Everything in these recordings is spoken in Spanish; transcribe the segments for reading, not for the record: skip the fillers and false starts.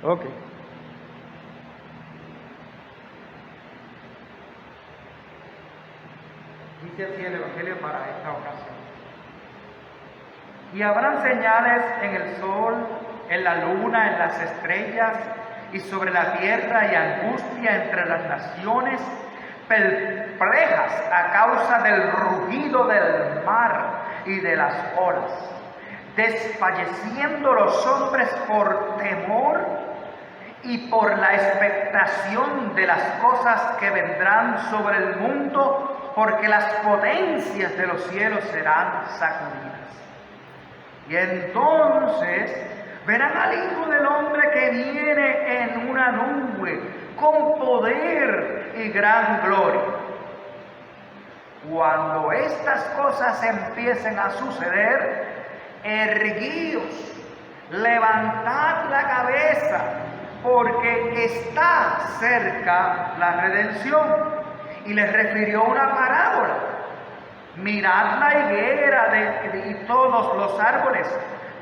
Ok. Dice así el Evangelio para esta ocasión. Y habrán señales en el sol, en la luna, en las estrellas, y sobre la tierra, y angustia entre las naciones, perplejas a causa del rugido del mar y de las olas, desfalleciendo los hombres por temor y por la expectación de las cosas que vendrán sobre el mundo, porque las potencias de los cielos serán sacudidas. Y entonces verán al Hijo del Hombre que viene en una nube con poder y gran gloria. Cuando estas cosas empiecen a suceder, erguíos, levantad la cabeza, porque está cerca la redención. Y les refirió una parábola. Mirad la higuera y todos los árboles,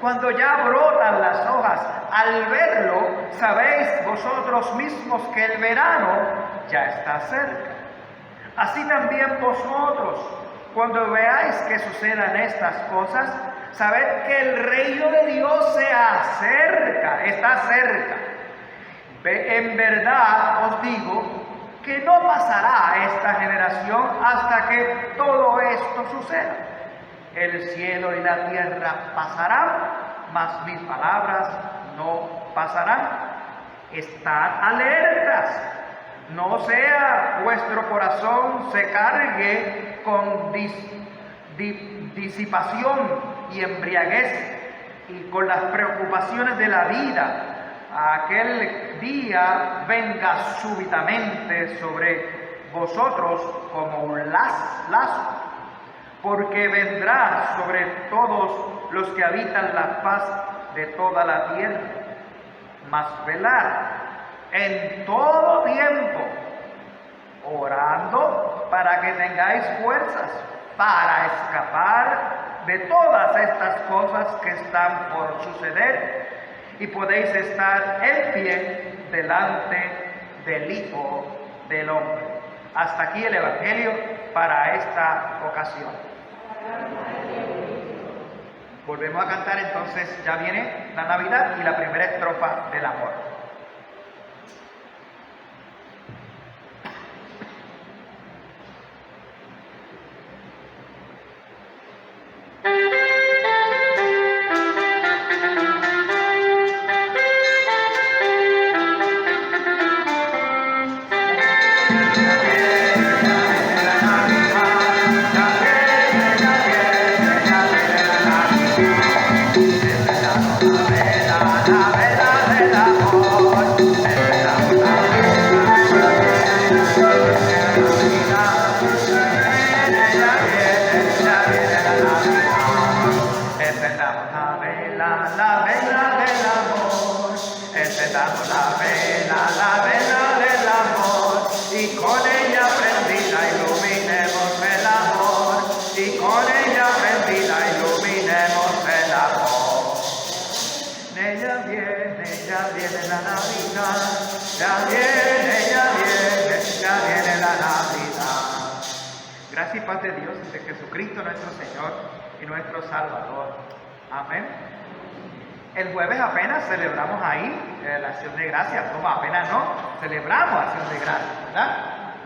cuando ya brotan las hojas. Al verlo, sabéis vosotros mismos que el verano ya está cerca. Así también vosotros, cuando veáis que sucedan estas cosas, sabed que el reino de Dios se acerca, está cerca. En verdad os digo que no pasará esta generación hasta que todo esto suceda. El cielo y la tierra pasarán, mas mis palabras no pasarán. Estad alertas, no sea vuestro corazón se cargue con disipación y embriaguez y con las preocupaciones de la vida. Aquel día venga súbitamente sobre vosotros como un lazo, porque vendrá sobre todos los que habitan la faz de toda la tierra. Mas velad en todo tiempo, orando para que tengáis fuerzas para escapar de todas estas cosas que están por suceder, y podéis estar en pie delante del Hijo del Hombre. Hasta aquí el Evangelio para esta ocasión. Volvemos a cantar entonces, ya viene la Navidad y la primera estrofa del amor. Gracias y paz de Dios de Jesucristo nuestro Señor y nuestro Salvador. Amén. El jueves apenas celebramos ahí la acción de gracias. No, apenas no, celebramos acción de gracias, ¿verdad?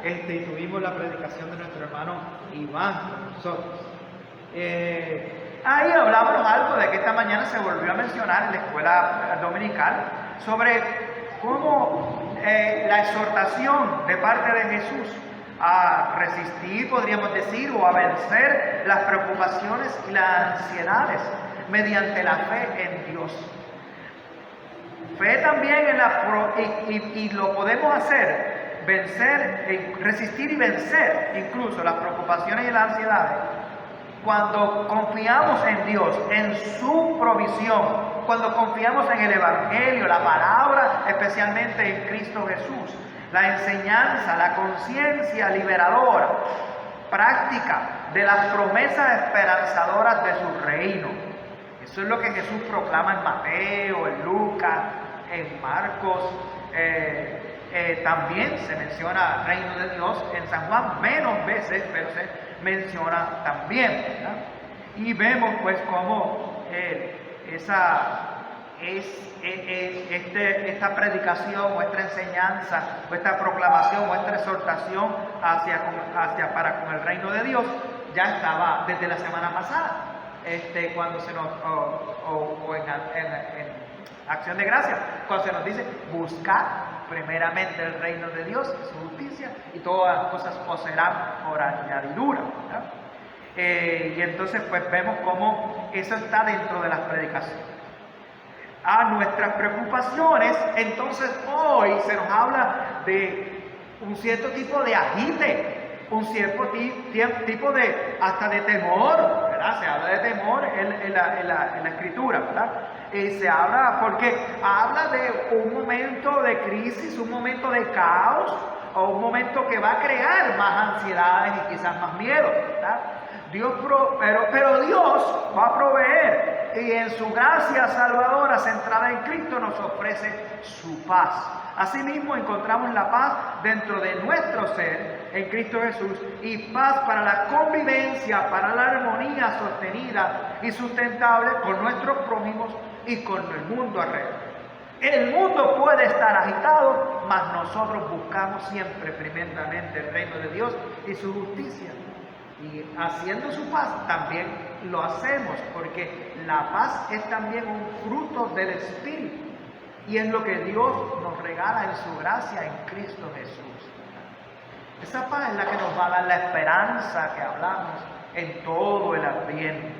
Y tuvimos la predicación de nuestro hermano Iván con nosotros. Ahí hablamos algo de que esta mañana se volvió a mencionar en la escuela dominical sobre cómo la exhortación de parte de Jesús a resistir, podríamos decir, o a vencer las preocupaciones y las ansiedades mediante la fe en Dios. Fe también y lo podemos hacer, vencer, resistir y vencer incluso las preocupaciones y las ansiedades cuando confiamos en Dios, en su provisión, cuando confiamos en el Evangelio, la palabra, especialmente en Cristo Jesús, la enseñanza, la conciencia liberadora, práctica de las promesas esperanzadoras de su reino. Eso es lo que Jesús proclama en Mateo, en Lucas, En Marcos también se menciona el reino de Dios. En San Juan menos veces, pero se menciona también, ¿verdad? Y vemos pues cómo esta predicación o esta enseñanza o esta proclamación o esta exhortación para con el reino de Dios ya estaba desde la semana pasada, cuando se nos en acción de gracias, cuando se nos dice buscar primeramente el reino de Dios, su justicia, y todas las cosas os serán por añadidura, ¿verdad? Y entonces pues vemos cómo eso está dentro de las predicaciones. A nuestras preocupaciones, entonces hoy se nos habla de un cierto tipo de agite, un cierto tipo de hasta de temor, ¿verdad? Se habla de temor en la escritura, ¿verdad? Se habla porque habla de un momento de crisis, un momento de caos, o un momento que va a crear más ansiedades y quizás más miedo, ¿verdad? Pero Dios va a proveer, y en su gracia salvadora centrada en Cristo nos ofrece su paz. Asimismo encontramos la paz dentro de nuestro ser en Cristo Jesús, y paz para la convivencia, para la armonía sostenida y sustentable con nuestros prójimos y con el mundo alrededor. El mundo puede estar agitado, mas nosotros buscamos siempre primeramente el reino de Dios y su justicia. Y haciendo su paz también lo hacemos, porque la paz es también un fruto del Espíritu, y es lo que Dios nos regala en su gracia en Cristo Jesús. Esa paz es la que nos va a dar la esperanza que hablamos en todo el ambiente,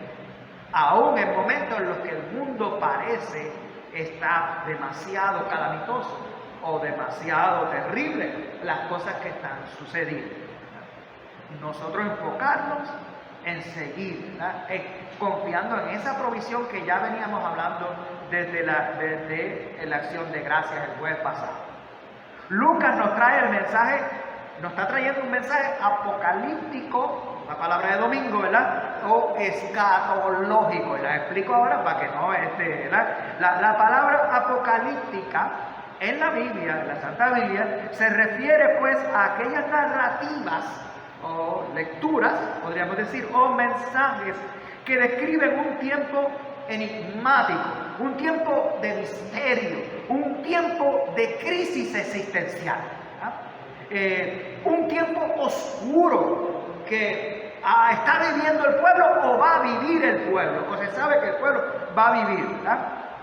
aún en momentos en los que el mundo parece estar demasiado calamitoso o demasiado terrible las cosas que están sucediendo. Nosotros enfocarnos en seguir, ¿verdad? Confiando en esa provisión que ya veníamos hablando desde la acción de gracias el jueves pasado. Lucas nos está trayendo un mensaje apocalíptico, la palabra de domingo, ¿verdad? O escatológico, y la explico ahora para que no ¿verdad? La palabra apocalíptica en la Biblia, en la Santa Biblia, se refiere pues a aquellas narrativas o lecturas, podríamos decir, o mensajes que describen un tiempo enigmático, un tiempo de misterio, un tiempo de crisis existencial, un tiempo oscuro que está viviendo el pueblo o va a vivir el pueblo, o se sabe que el pueblo va a vivir, ¿verdad?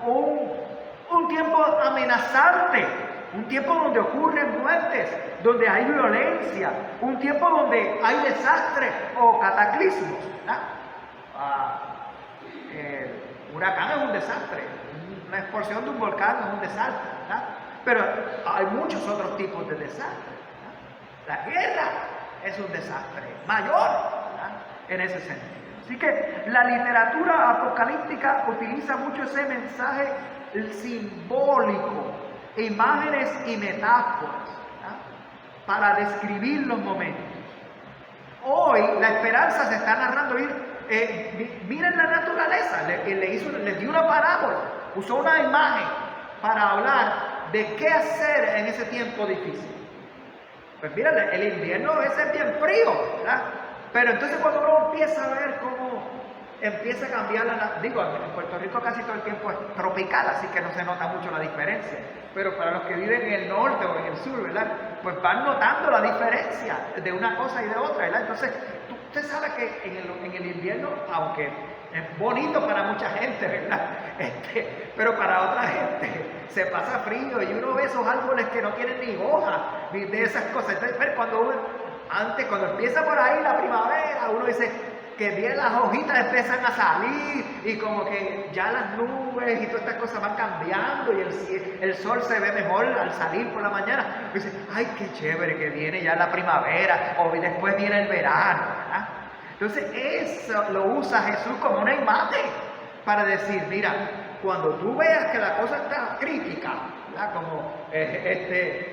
Un tiempo amenazante, un tiempo donde ocurren muertes, donde hay violencia, un tiempo donde hay desastres o cataclismos, ¿verdad? El huracán es un desastre, una explosión de un volcán es un desastre, ¿verdad? Pero hay muchos otros tipos de desastres, ¿verdad? La guerra es un desastre mayor, ¿verdad? En ese sentido. Así que la literatura apocalíptica utiliza mucho ese mensaje simbólico, imágenes y metáforas, ¿verdad? Para describir los momentos. Hoy la esperanza se está narrando. Miren la naturaleza, les dio una parábola, usó una imagen para hablar de qué hacer en ese tiempo difícil. Pues miren, el invierno a veces es bien frío, ¿verdad? Pero entonces cuando uno empieza a ver cómo empieza a cambiar en Puerto Rico casi todo el tiempo es tropical, así que no se nota mucho la diferencia. Pero para los que viven en el norte o en el sur, ¿verdad? Pues van notando la diferencia de una cosa y de otra, ¿verdad? Entonces, usted sabe que en el invierno, aunque es bonito para mucha gente, ¿verdad? Pero para otra gente se pasa frío y uno ve esos árboles que no tienen ni hojas, ni de esas cosas. Entonces, pero cuando empieza por ahí la primavera, uno dice que bien las hojitas empiezan a salir y como que ya las nubes y todas estas cosas van cambiando y el sol se ve mejor al salir por la mañana. Y dice, ay, qué chévere que viene ya la primavera o después viene el verano, ¿verdad? Entonces eso lo usa Jesús como una imagen para decir, mira, cuando tú veas que la cosa está crítica, ¿verdad?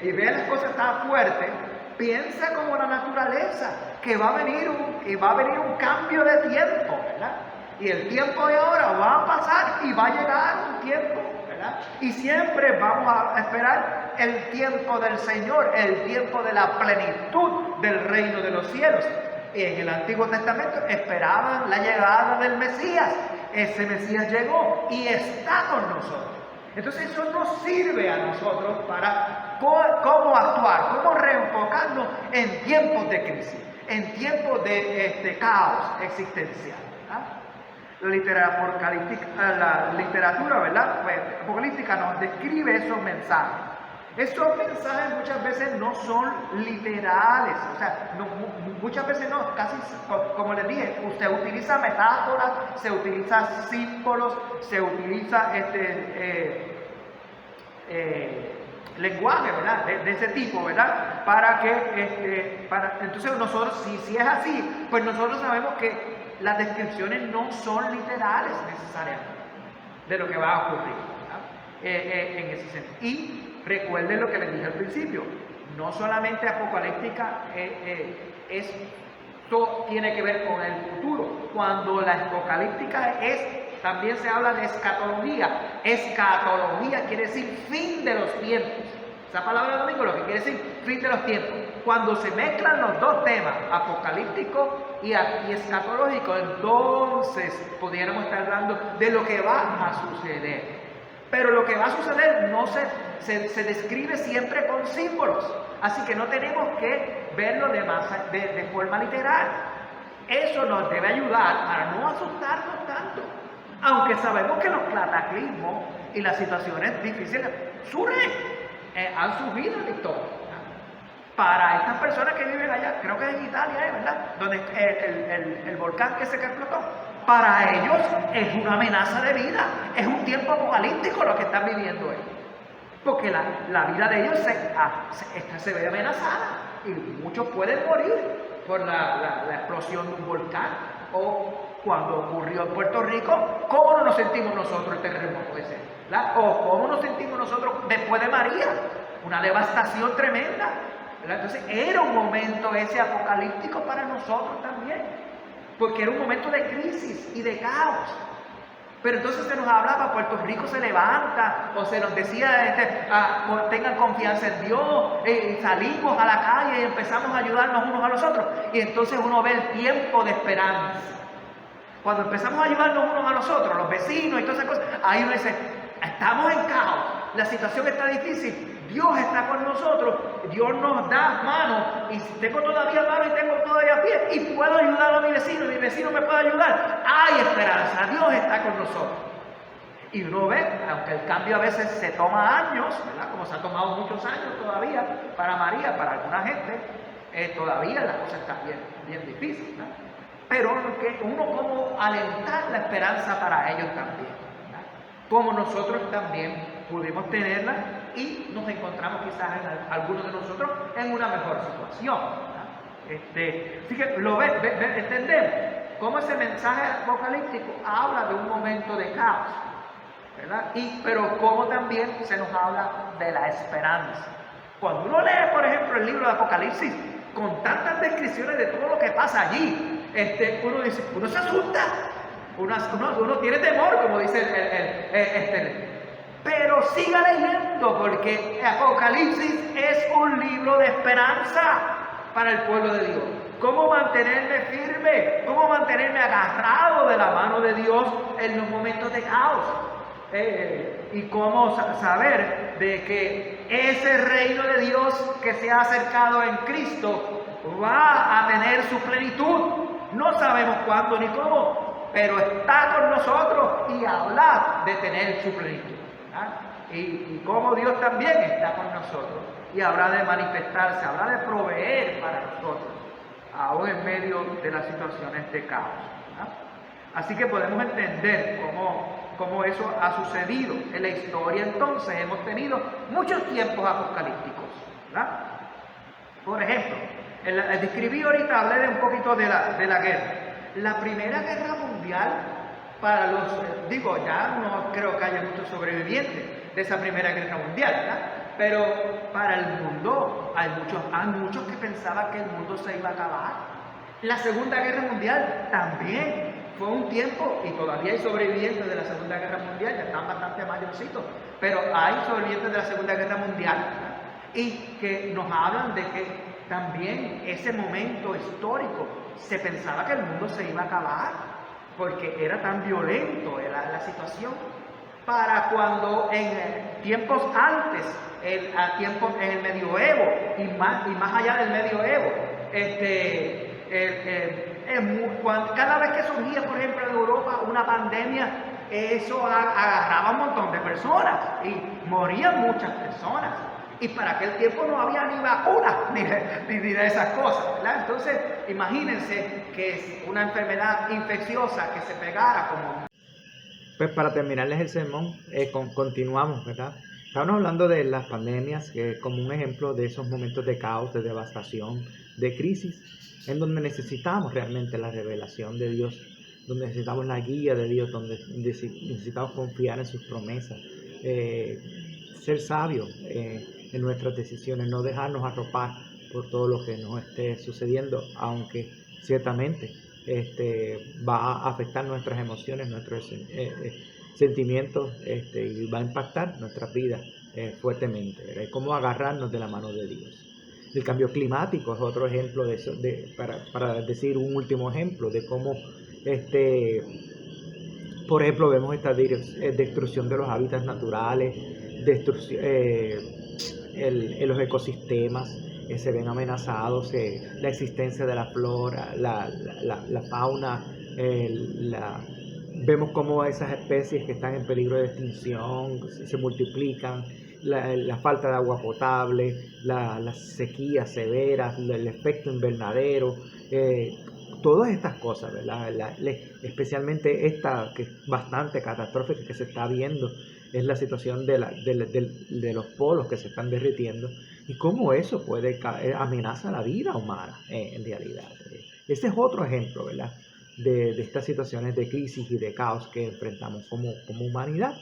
Y veas las cosas tan fuertes, piensa como la naturaleza, que va a venir un cambio de tiempo, ¿verdad? Y el tiempo de ahora va a pasar y va a llegar un tiempo, ¿verdad? ¿verdad? Y siempre vamos a esperar el tiempo del Señor, el tiempo de la plenitud del reino de los cielos. Y en el Antiguo Testamento esperaban la llegada del Mesías. Ese Mesías llegó y está con nosotros. Entonces eso nos sirve a nosotros para cómo actuar, cómo reenfocarnos en tiempos de crisis, en tiempos de caos existencial. La literatura, ¿verdad? Pues, apocalíptica nos describe esos mensajes. Esos mensajes muchas veces no son literales, o sea, muchas veces no, casi como les dije, usted utiliza metáforas, se utiliza símbolos, se utiliza lenguaje, ¿verdad? De ese tipo, ¿verdad? Para que, entonces nosotros, si es así, pues nosotros sabemos que las descripciones no son literales necesariamente de lo que va a ocurrir, en ese sentido. Y recuerden lo que les dije al principio, no solamente apocalíptica esto tiene que ver con el futuro. Cuando la apocalíptica también se habla de escatología. Escatología quiere decir fin de los tiempos. Esa palabra domingo lo que quiere decir fin de los tiempos. Cuando se mezclan los dos temas, apocalíptico y escatológico, entonces pudiéramos estar hablando de lo que va a suceder. Pero lo que va a suceder no se describe siempre con símbolos. Así que no tenemos que verlo de forma literal. Eso nos debe ayudar a no asustarnos tanto. Aunque sabemos que los cataclismos y las situaciones difíciles han surgido en la historia. Para estas personas que viven allá, creo que es en Italia, ¿verdad? Donde el volcán que se explotó. Para ellos es una amenaza de vida, es un tiempo apocalíptico lo que están viviendo ellos. Porque la vida de ellos se ve amenazada y muchos pueden morir por la explosión de un volcán. O cuando ocurrió en Puerto Rico, ¿cómo no nos sentimos nosotros el terremoto ese? ¿Verdad? O ¿cómo nos sentimos nosotros después de María? Una devastación tremenda, ¿verdad? Entonces era un momento ese apocalíptico para nosotros también, porque era un momento de crisis y de caos. Pero entonces se nos hablaba, Puerto Rico se levanta, o se nos decía, tengan confianza en Dios, salimos a la calle y empezamos a ayudarnos unos a los otros. Y entonces uno ve el tiempo de esperanza. Cuando empezamos a ayudarnos unos a los otros, los vecinos y todas esas cosas, ahí uno dice, estamos en caos, la situación está difícil, Dios está con nosotros, Dios nos da mano, y tengo todavía mano y tengo todavía pie, y puedo ayudar a mi vecino me puede ayudar. Hay esperanza, Dios está con nosotros. Y uno ve, aunque el cambio a veces se toma años, ¿verdad? Como se ha tomado muchos años todavía para María, para alguna gente, todavía la cosa está bien difícil, ¿verdad? Pero uno como alentar la esperanza para ellos también, ¿verdad? Como nosotros también pudimos tenerla y nos encontramos quizás algunos de nosotros en una mejor situación, ¿verdad? Así que entendemos cómo ese mensaje apocalíptico habla de un momento de caos, ¿verdad? Pero cómo también se nos habla de la esperanza. Cuando uno lee, por ejemplo, el libro de Apocalipsis, con tantas descripciones de todo lo que pasa allí, uno dice, uno se asusta, uno tiene temor, como dice pero siga leyendo, porque Apocalipsis es un libro de esperanza para el pueblo de Dios. ¿Cómo mantenerme firme? ¿Cómo mantenerme agarrado de la mano de Dios en los momentos de caos? Y cómo saber de que ese reino de Dios que se ha acercado en Cristo va a tener su plenitud. No sabemos cuándo ni cómo, pero está con nosotros y habla de tener su plenitud. Y cómo Dios también está con nosotros y habrá de manifestarse, habrá de proveer para nosotros, aún en medio de las situaciones de caos. Así que podemos entender cómo eso ha sucedido en la historia. Entonces hemos tenido muchos tiempos apocalípticos, ¿verdad? Por ejemplo, describí ahorita, hablé de un poquito de la guerra. La Primera Guerra Mundial, para ya no creo que haya muchos sobrevivientes de esa Primera Guerra Mundial, ¿verdad? Pero para el mundo hay muchos que pensaban que el mundo se iba a acabar. La Segunda Guerra Mundial también fue un tiempo, y todavía hay sobrevivientes de la Segunda Guerra Mundial, ya están bastante mayorcitos, pero hay sobrevivientes de la Segunda Guerra Mundial, ¿verdad? Y que nos hablan de que también ese momento histórico se pensaba que el mundo se iba a acabar, porque era tan violento la situación, para cuando en tiempos antes, en el medioevo y más allá del medioevo, cada vez que surgía, por ejemplo, en Europa una pandemia, eso agarraba a un montón de personas y morían muchas personas. Y para aquel tiempo no había ni vacunas ni de esas cosas, ¿verdad? Entonces, imagínense que es una enfermedad infecciosa que se pegara como... Pues para terminarles el sermón, continuamos, ¿verdad? Estamos hablando de las pandemias como un ejemplo de esos momentos de caos, de devastación, de crisis, en donde necesitamos realmente la revelación de Dios, donde necesitamos la guía de Dios, donde necesitamos confiar en sus promesas, ser sabios en nuestras decisiones, no dejarnos arropar por todo lo que nos esté sucediendo, aunque ciertamente va a afectar nuestras emociones, nuestros sentimientos y va a impactar nuestras vidas fuertemente. ¿Verdad? Es como agarrarnos de la mano de Dios. El cambio climático es otro ejemplo de eso, para decir un último ejemplo de cómo por ejemplo, vemos esta destrucción de los hábitats naturales, los ecosistemas se ven amenazados, la existencia de la flora, la fauna, vemos cómo esas especies que están en peligro de extinción se multiplican, la falta de agua potable, las sequías severas, el efecto invernadero, todas estas cosas, ¿verdad? Especialmente esta que es bastante catastrófica que se está viendo, es la situación de los polos que se están derritiendo y cómo eso amenaza la vida humana en realidad. Ese es otro ejemplo, ¿verdad? De estas situaciones de crisis y de caos que enfrentamos como humanidad.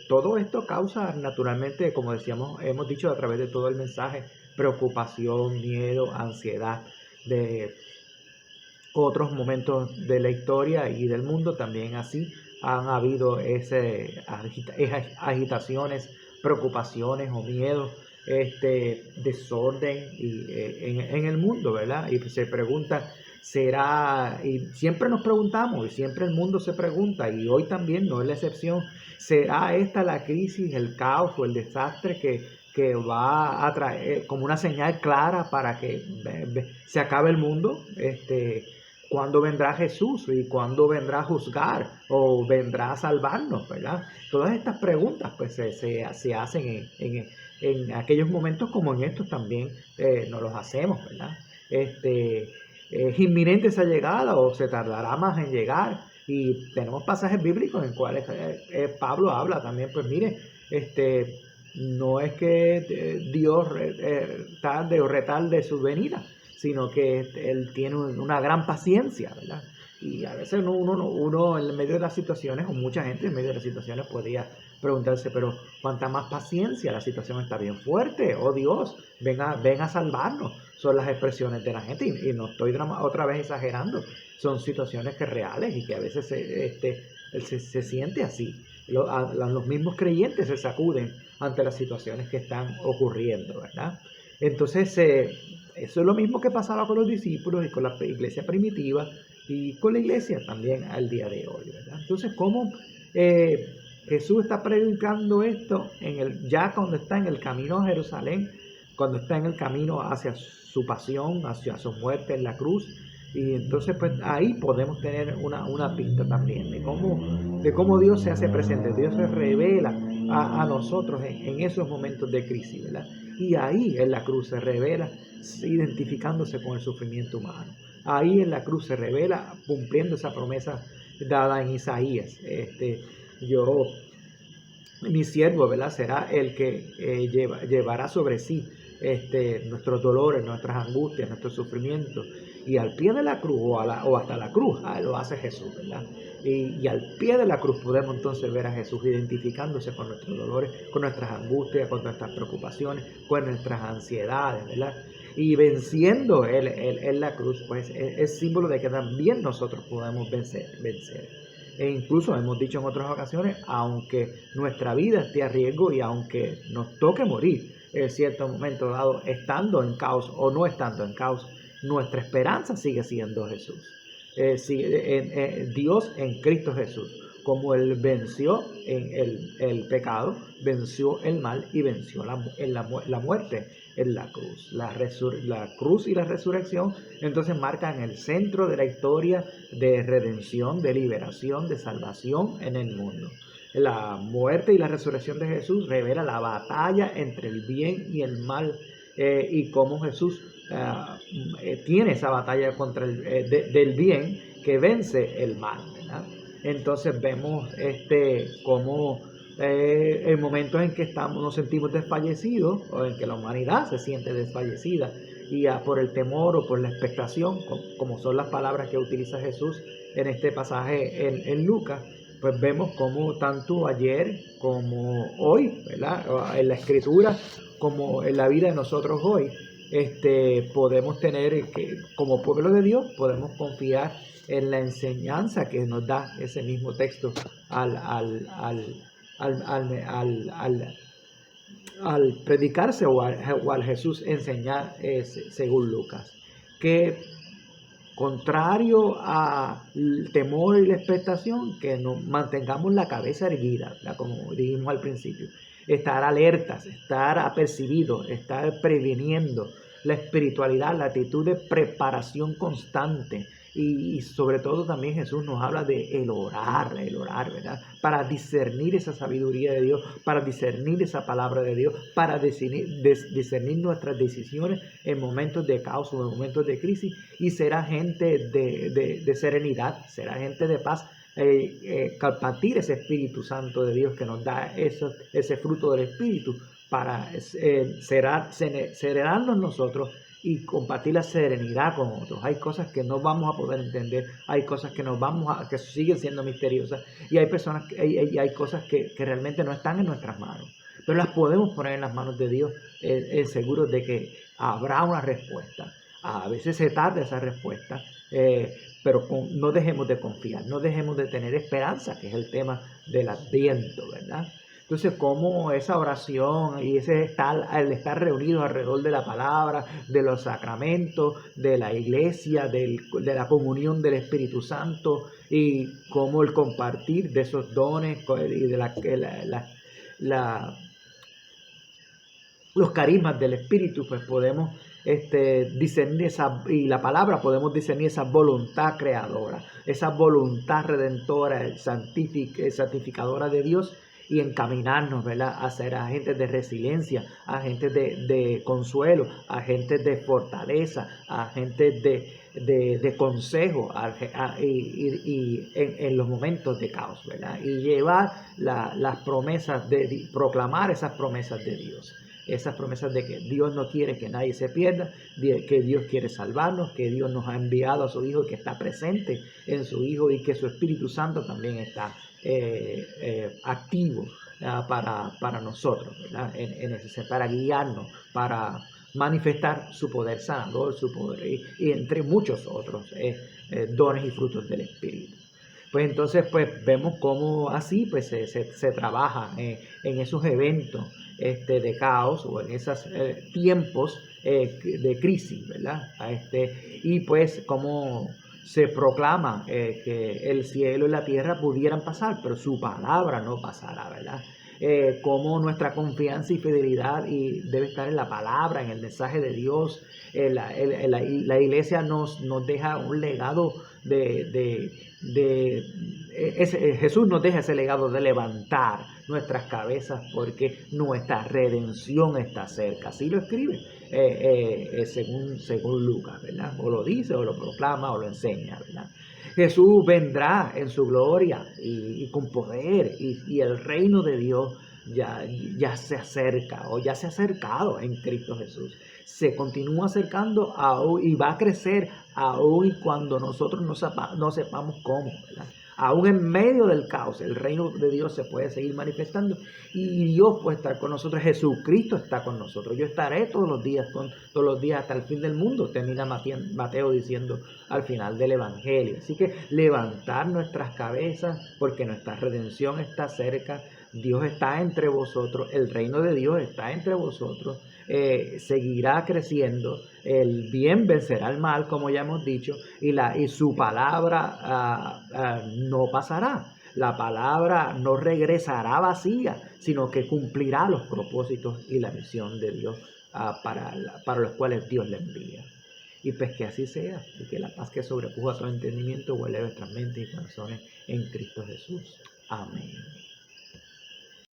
Todo esto causa naturalmente, como decíamos, hemos dicho a través de todo el mensaje, preocupación, miedo, ansiedad. De otros momentos de la historia y del mundo también así han habido agitaciones, preocupaciones o miedos, desorden en el mundo, ¿verdad? Y se pregunta, y siempre nos preguntamos, y siempre el mundo se pregunta, y hoy también no es la excepción, ¿será esta la crisis, el caos o el desastre que va a traer como una señal clara para que se acabe el mundo? ¿Cuándo vendrá Jesús y cuándo vendrá a juzgar o vendrá a salvarnos, verdad? Todas estas preguntas pues se hacen en aquellos momentos como en estos también nos los hacemos, ¿verdad? ¿Es inminente esa llegada o se tardará más en llegar? Y tenemos pasajes bíblicos en cuales Pablo habla también, pues mire, no es que Dios tarde o retarde su venida, sino que Él tiene una gran paciencia, ¿verdad? Y a veces uno en medio de las situaciones, o mucha gente en medio de las situaciones podría preguntarse, pero cuánta más paciencia, la situación está bien fuerte, oh Dios, ven a salvarnos. Son las expresiones de la gente y no estoy otra vez exagerando, son situaciones que reales y que a veces se siente así. Los mismos creyentes se sacuden ante las situaciones que están ocurriendo, ¿verdad? Entonces, eso es lo mismo que pasaba con los discípulos y con la iglesia primitiva y con la iglesia también al día de hoy, ¿verdad? Entonces, ¿cómo Jesús está predicando esto ya cuando está en el camino a Jerusalén, cuando está en el camino hacia su pasión, hacia su muerte en la cruz? Y entonces pues ahí podemos tener una pista también de cómo Dios se hace presente, Dios se revela a nosotros en esos momentos de crisis, ¿verdad? Y ahí en la cruz se revela identificándose con el sufrimiento humano. Ahí en la cruz se revela cumpliendo esa promesa dada en Isaías. Mi siervo, ¿verdad? Será el que llevará sobre sí nuestros dolores, nuestras angustias, nuestros sufrimientos. Y al pie de la cruz o hasta la cruz lo hace Jesús, ¿verdad? Y al pie de la cruz podemos entonces ver a Jesús identificándose con nuestros dolores, con nuestras angustias, con nuestras preocupaciones, con nuestras ansiedades, ¿verdad? Y venciendo él la cruz, pues es símbolo de que también nosotros podemos vencer. E incluso hemos dicho en otras ocasiones, aunque nuestra vida esté a riesgo y aunque nos toque morir en cierto momento dado, estando en caos o no estando en caos, nuestra esperanza sigue siendo Jesús. Dios en Cristo Jesús. Como Él venció en el pecado, venció el mal y venció la muerte en la cruz. La cruz y la resurrección entonces marcan el centro de la historia de redención, de liberación, de salvación en el mundo. La muerte y la resurrección de Jesús revela la batalla entre el bien y el mal, y cómo Jesús tiene esa batalla contra del bien que vence el mal, ¿verdad? Entonces vemos cómo en momentos en que nos sentimos desfallecidos, o en que la humanidad se siente desfallecida, y por el temor o por la expectación, como son las palabras que utiliza Jesús en este pasaje en Lucas, pues vemos como tanto ayer como hoy, ¿verdad? En la Escritura, como en la vida de nosotros hoy, podemos tener que, como pueblo de Dios, podemos confiar en la enseñanza que nos da ese mismo texto al predicarse o al Jesús enseñar según Lucas, que contrario al temor y la expectación, que nos mantengamos la cabeza erguida, ¿verdad? Como dijimos al principio, estar alertas, estar apercibidos, estar previniendo la espiritualidad, la actitud de preparación constante. Y sobre todo también Jesús nos habla de el orar, ¿verdad? Para discernir esa sabiduría de Dios, para discernir esa palabra de Dios, para discernir nuestras decisiones en momentos de caos o en momentos de crisis, y será gente de serenidad, será gente de paz, compartir ese Espíritu Santo de Dios que nos da ese fruto del Espíritu para serenarnos nosotros y compartir la serenidad con otros. Hay cosas que no vamos a poder entender, hay cosas que siguen siendo misteriosas, y hay personas, hay cosas que realmente no están en nuestras manos, pero las podemos poner en las manos de Dios, seguros de que habrá una respuesta. A veces se tarda esa respuesta, pero no dejemos de confiar, no dejemos de tener esperanza, que es el tema del Adviento, ¿verdad? Entonces, cómo esa oración y el estar reunidos alrededor de la palabra, de los sacramentos, de la iglesia, de la comunión del Espíritu Santo, y cómo el compartir de esos dones y de los carismas del Espíritu, pues podemos discernir la palabra, podemos discernir esa voluntad creadora, esa voluntad redentora, santificadora de Dios, y encaminarnos, ¿verdad?, a ser agentes de resiliencia, agentes de consuelo, agentes de fortaleza, agentes de consejo, y en los momentos de caos, ¿verdad? Y llevar las promesas, proclamar esas promesas de Dios. Esas promesas de que Dios no quiere que nadie se pierda, que Dios quiere salvarnos, que Dios nos ha enviado a su Hijo, que está presente en su Hijo, y que su Espíritu Santo también está activo para nosotros, ¿verdad? Para guiarnos, para manifestar su poder sanador, su poder, y entre muchos otros dones y frutos del Espíritu. Pues entonces, pues vemos cómo así pues se trabaja en esos eventos de caos, o en esos tiempos de crisis, ¿verdad? Y pues cómo se proclama que el cielo y la tierra pudieran pasar, pero su palabra no pasará, ¿verdad? Cómo nuestra confianza y fidelidad debe estar en la palabra, en el mensaje de Dios. La iglesia nos deja un legado Jesús nos deja ese legado de levantar nuestras cabezas, porque nuestra redención está cerca. Así lo escribe según Lucas, ¿verdad? O lo dice, o lo proclama, o lo enseña, ¿verdad? Jesús vendrá en su gloria y con poder, y el reino de Dios ya se acerca, o ya se ha acercado en Cristo Jesús. Se continúa acercando aún, y va a crecer aún cuando nosotros no sepamos cómo, ¿verdad? aún en medio del caos, el reino de Dios se puede seguir manifestando y Dios puede estar con nosotros. Jesucristo está con nosotros. Yo estaré todos los días hasta el fin del mundo, termina Mateo diciendo al final del Evangelio. Así que levantar nuestras cabezas porque nuestra redención está cerca. Dios está entre vosotros, el reino de Dios está entre vosotros, seguirá creciendo, el bien vencerá al mal, como ya hemos dicho, y su palabra no pasará. La palabra no regresará vacía, sino que cumplirá los propósitos y la misión de Dios para los cuales Dios le envía. Y pues que así sea, y que la paz que sobrepuja todo entendimiento vuelve a nuestras mentes y corazones en Cristo Jesús. Amén.